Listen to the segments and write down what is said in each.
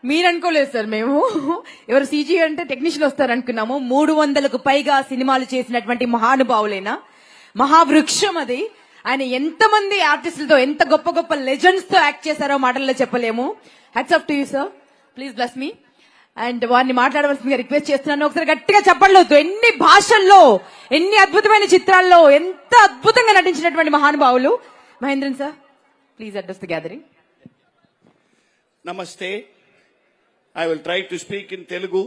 మీరు అనుకోలేదు సార్. మేము ఎవరు సీజీ అంటే టెక్నీషియన్ వస్తారు అనుకున్నాము. 300కు పైగా సినిమాలు చేసినటువంటి మహానుభావులైన మహావృక్షం అది. ఆయన ఎంతమంది ఆర్టిస్టులతో, ఎంత గొప్ప గొప్ప లెజెండ్స్ తో యాక్ట్ చేశారో మాటల్లో చెప్పలేము. Hats off to you sir. Please bless me. And వారిని మాట్లాడవలసిందిగా రిక్వెస్ట్ చేస్తున్నాను. ఒకసారి గట్టిగా చెప్పలేదు. ఎన్ని భాషల్లో, ఎన్ని అద్భుతమైన చిత్రాల్లో ఎంత అద్భుతంగా నటించినటువంటి మహానుభావులు. Mahendran sir, please address the gathering. నమస్తే. I will try to speak in Telugu.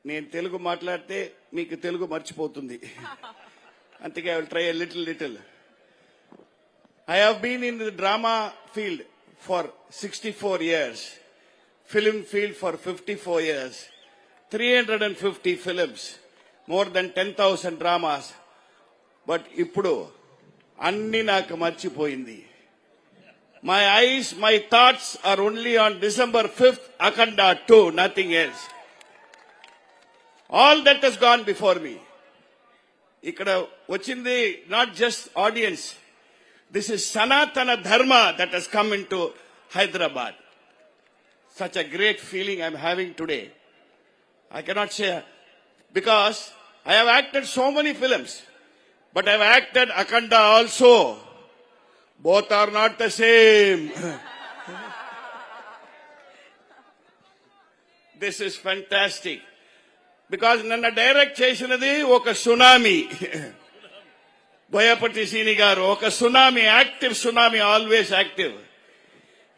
నేను తెలుగు మాట్లాడితే మీకు తెలుగు మర్చిపోతుంది. అందుకే I will try a little. I have been in the drama field for 64 years, film field for 54 years, 350 films, more than 10,000 dramas. But ఇప్పుడు అన్ని నాకు మర్చిపోయింది. My eyes, my thoughts are only on December 5th, Akhanda 2, nothing else. All that has gone before me. Ikkada vachindi not just audience. This is Sanatana Dharma that has come into Hyderabad. Such a great feeling I'm having today. I cannot say, because I have acted so many films, but I've acted Akhanda also. Both are not the same. This is fantastic. Because nana direct chesinadi oka tsunami. Boyapati Sini garu oka tsunami, active tsunami, always active.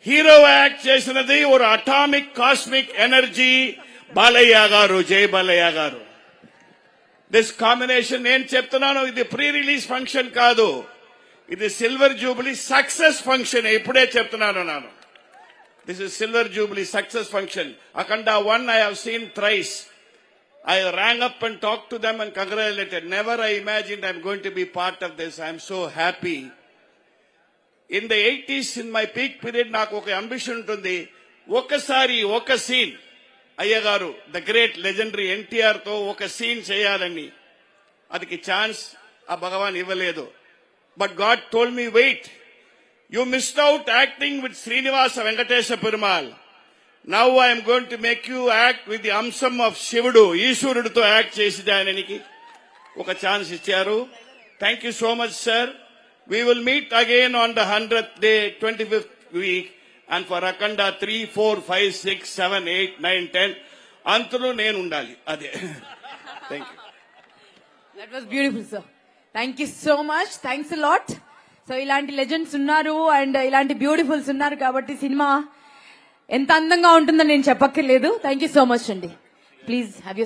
Hero act chesinadi or atomic cosmic energy Balayya garu, Jay Balayya garu. This combination nen cheptunanu idi pre-release function kaadu. ఇది silver Jubilee success function. ఇప్పుడే చెప్తున్నాను నేను. This is silver Jubilee success function. Akhanda 1 I have seen thrice. I rang up and talked to them and congratulated. Never I imagined I'm going to be part of this. I'm so happy. In the 80s, in my peak period, నాకు ఒక ambition ఉంటుంది. ఒకసారి ఒక scene అయ్యగారు the great legendary NTR తో ఒక scene చేయాలని. అదికి chance ఆ భగవాన్ ఇవ్వలేదు. But God told me, wait, you missed out acting with Srinivasa Venkatesha Perumal. Now I am going to make you act with the Amsam of Shivudu, Ishwaruduto act chesida aniki. Oka chance icharu. Thank you so much, sir. We will meet again on the 100th day, 25th week, and for Akhanda 3, 4, 5, 6, 7, 8, 9, 10. Antulu nenu undali. Ade. Thank you. That was beautiful, sir. Thank you so much. Thanks a lot. So ఇలాంటి legends ఉన్నారు and ఇలాంటి beautifuls ఉన్నారు కాబట్టి cinema ఎంత అందంగా ఉంటుందని నేను చెప్పక్కర్లేదు. థ్యాంక్ యూ సో మచ్ అండి. Please have your